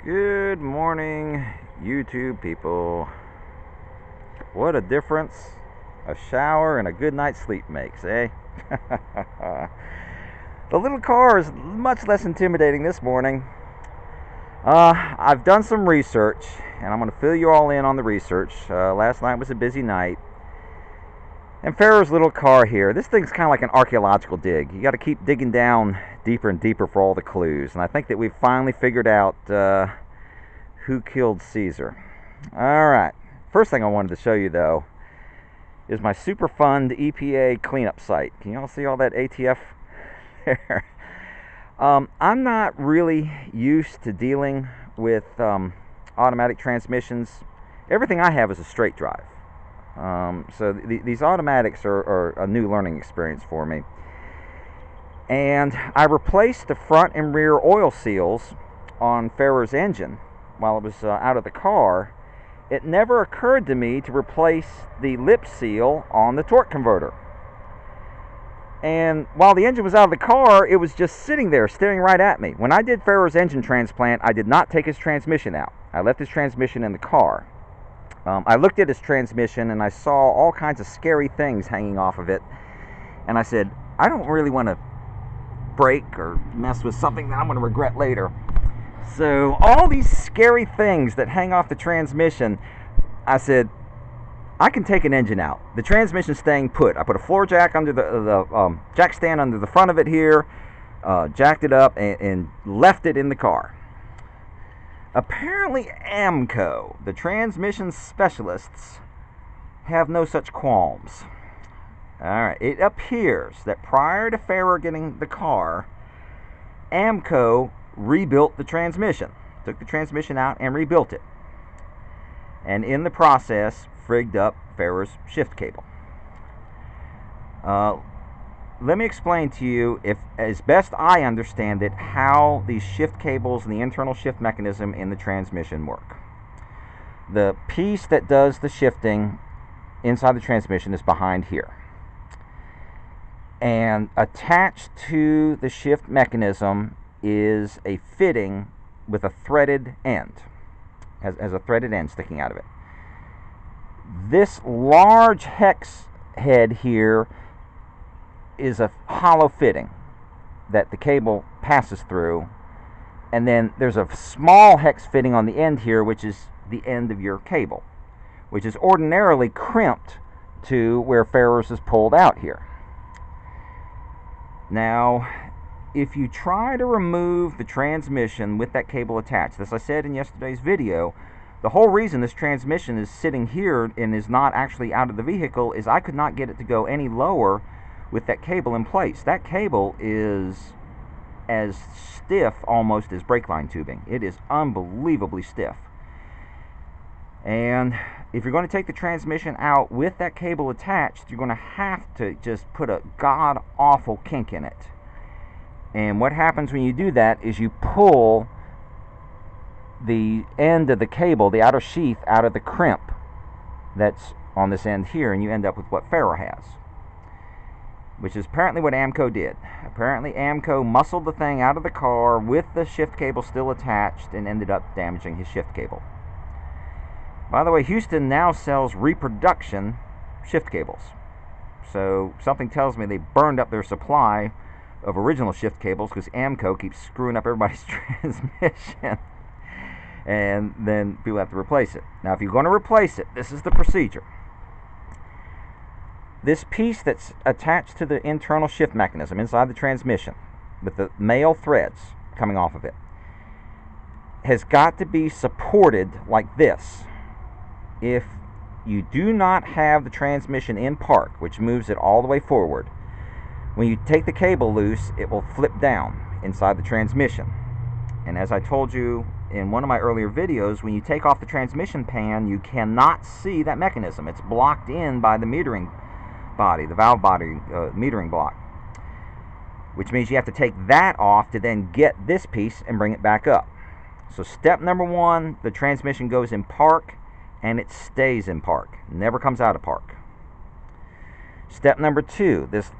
Good morning, YouTube people. What a difference a shower and a good night's sleep makes, eh? The little car is much less intimidating this morning. I've done some research, and I'm going to fill you all in on the research. Last night was a busy night. And Farrar's little car here, this thing's kind of like an archaeological dig. You got to keep digging down deeper and deeper for all the clues. And I think that we've finally figured out who killed Caesar. All right. First thing I wanted to show you, though, is my Superfund EPA cleanup site. Can you all see all that ATF there? I'm not really used to dealing with automatic transmissions. Everything I have is a straight drive. So these automatics are a new learning experience for me. And I replaced the front and rear oil seals on Farrar's engine while it was out of the car. It never occurred to me to replace the lip seal on the torque converter. And while the engine was out of the car, it was just sitting there staring right at me. When I did Farrar's engine transplant, I did not take his transmission out. I left his transmission in the car. I looked at his transmission and I saw all kinds of scary things hanging off of it. And I said, I don't really want to break or mess with something that I'm going to regret later. So all these scary things that hang off the transmission, I said, I can take an engine out. The transmission's staying put. I put a floor jack under the jack stand under the front of it here, jacked it up, and left it in the car. Apparently AMCO, the transmission specialists, have no such qualms. Alright, it appears that prior to Farrar getting the car, AMCO rebuilt the transmission. Took the transmission out and rebuilt it. And in the process, frigged up Farrar's shift cable. Let me explain to you, if as best I understand it, how these shift cables and the internal shift mechanism in the transmission work. The piece that does the shifting inside the transmission is behind here. And attached to the shift mechanism is a fitting with a threaded end. Has a threaded end sticking out of it. This large hex head here is a hollow fitting that the cable passes through, and then there's a small hex fitting on the end here, which is the end of your cable, which is ordinarily crimped to where Farrar's is pulled out here. Now, if you try to remove the transmission with that cable attached, as I said in yesterday's video, the whole reason this transmission is sitting here and is not actually out of the vehicle is I could not get it to go any lower with that cable in place. That cable is as stiff almost as brake line tubing. It is unbelievably stiff. And if you're going to take the transmission out with that cable attached, you're going to have to just put a god-awful kink in it. And what happens when you do that is you pull the end of the cable, the outer sheath, out of the crimp that's on this end here, and you end up with what Farrar has, which is apparently what AMCO did. Apparently AMCO muscled the thing out of the car with the shift cable still attached and ended up damaging his shift cable. By the way, Houston now sells reproduction shift cables. So something tells me they burned up their supply of original shift cables because AMCO keeps screwing up everybody's transmission. And then people have to replace it. Now, if you're going to replace it, this is the procedure. This piece that's attached to the internal shift mechanism inside the transmission with the male threads coming off of it has got to be supported like this. If you do not have the transmission in park, which moves it all the way forward, when you take the cable loose, it will flip down inside the transmission. And as I told you in one of my earlier videos, when you take off the transmission pan, you cannot see that mechanism. It's blocked in by the metering body, the valve body metering block, which means you have to take that off to then get this piece and bring it back up. So step number one, the transmission goes in park and it stays in park, never comes out of park. Step number two, this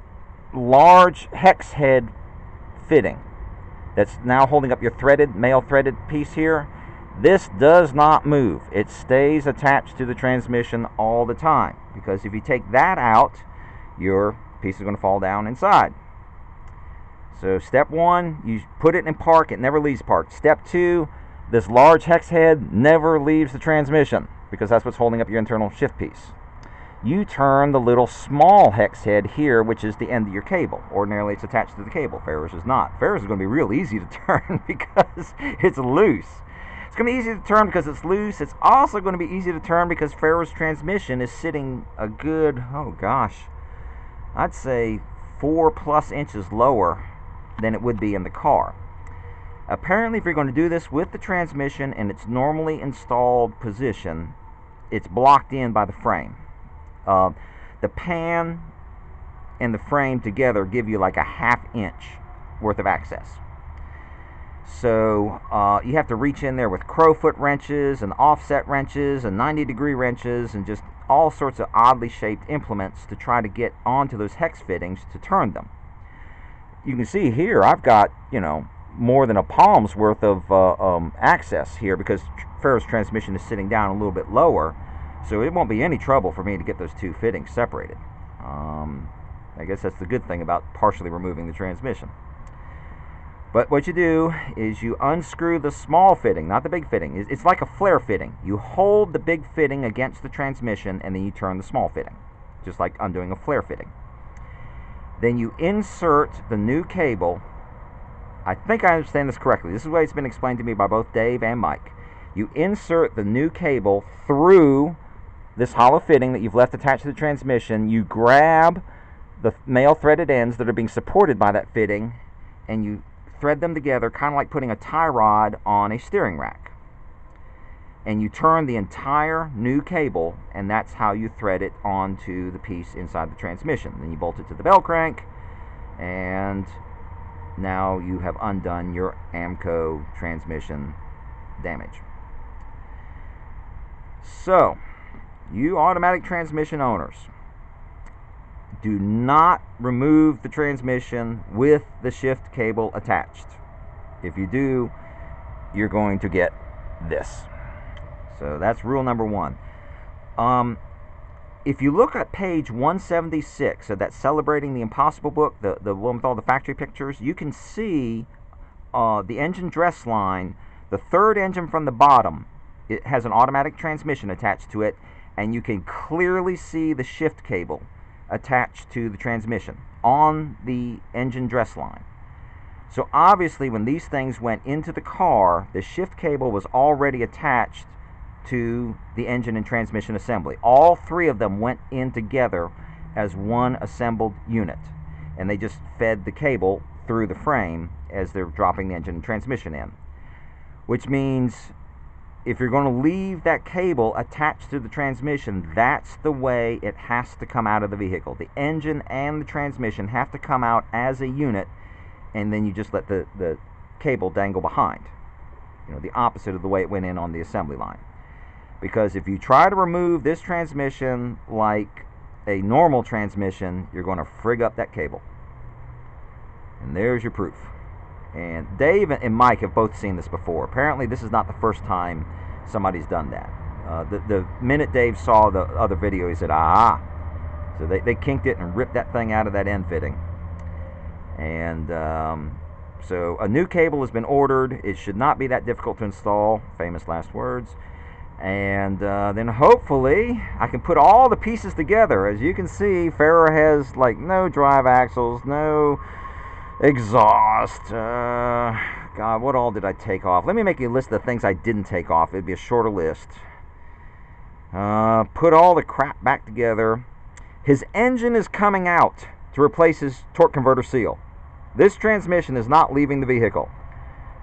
large hex head fitting that's now holding up your threaded, male threaded piece here, This does not move. It stays attached to the transmission all the time, because if you take that out, your piece is going to fall down inside. So step one, you put it in park, it never leaves park. Step two, this large hex head never leaves the transmission, because that's what's holding up your internal shift piece. You turn the little small hex head here, which is the end of your cable. Ordinarily it's attached to the cable. Farrar's is not. Farrar's is going to be real easy to turn because it's loose. It's going to be easy to turn because it's loose. It's also going to be easy to turn because Farrar's transmission is sitting a good, oh gosh, I'd say 4+ inches lower than it would be in the car. Apparently, if you're going to do this with the transmission in its normally installed position, it's blocked in by the frame. The pan and the frame together give you like a 1/2 inch worth of access. So you have to reach in there with crowfoot wrenches and offset wrenches and 90-degree wrenches and just all sorts of oddly shaped implements to try to get onto those hex fittings to turn them. You can see here I've got, more than a palm's worth of access here, because Farrar's transmission is sitting down a little bit lower, so it won't be any trouble for me to get those two fittings separated. I guess that's the good thing about partially removing the transmission. But what you do is you unscrew the small fitting, not the big fitting. It's like a flare fitting. You hold the big fitting against the transmission, and then you turn the small fitting, just like undoing a flare fitting. Then you insert the new cable. I think I understand this correctly. This is the way it's been explained to me by both Dave and Mike. You insert the new cable through this hollow fitting that you've left attached to the transmission. You grab the male threaded ends that are being supported by that fitting, and you thread them together, kind of like putting a tie rod on a steering rack. And you turn the entire new cable, and that's how you thread it onto the piece inside the transmission. Then you bolt it to the bell crank, and now you have undone your AMCO transmission damage. So, you automatic transmission owners, do not remove the transmission with the shift cable attached. If you do, you're going to get this. So that's rule number one. If you look at page 176 of that Celebrating the Impossible book, the one with all the factory pictures, you can see the engine dress line. The third engine from the bottom, it has an automatic transmission attached to it, and you can clearly see the shift cable attached to the transmission on the engine dress line. So obviously when these things went into the car, the shift cable was already attached to the engine and transmission assembly. All three of them went in together as one assembled unit, and they just fed the cable through the frame as they're dropping the engine and transmission in. Which means if you're going to leave that cable attached to the transmission, that's the way it has to come out of the vehicle. The engine and the transmission have to come out as a unit, and then you just let the cable dangle behind. The opposite of the way it went in on the assembly line. Because if you try to remove this transmission like a normal transmission, you're going to frig up that cable. And there's your proof. And Dave and Mike have both seen this before. Apparently this is not the first time somebody's done that. The minute Dave saw the other video, he said, ah. So they kinked it and ripped that thing out of that end fitting. And so a new cable has been ordered. It should not be that difficult to install. Famous last words. And then hopefully I can put all the pieces together. As you can see, Farrar has like no drive axles, no exhaust. God, what all did I take off? Let me make you a list of the things I didn't take off. It'd be a shorter list. Put all the crap back together. His engine is coming out to replace his torque converter seal. This transmission is not leaving the vehicle.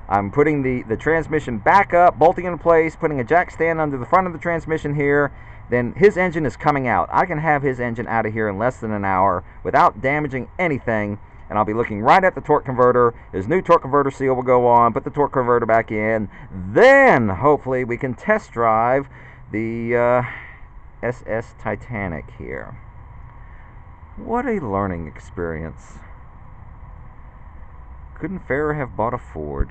I'm putting the transmission back up, bolting into place, putting a jack stand under the front of the transmission here. Then his engine is coming out. I can have his engine out of here in less than an hour without damaging anything, and I'll be looking right at the torque converter. His new torque converter seal will go on, put the torque converter back in. Then, hopefully, we can test drive the SS Titanic here. What a learning experience. Couldn't Farrar have bought a Ford?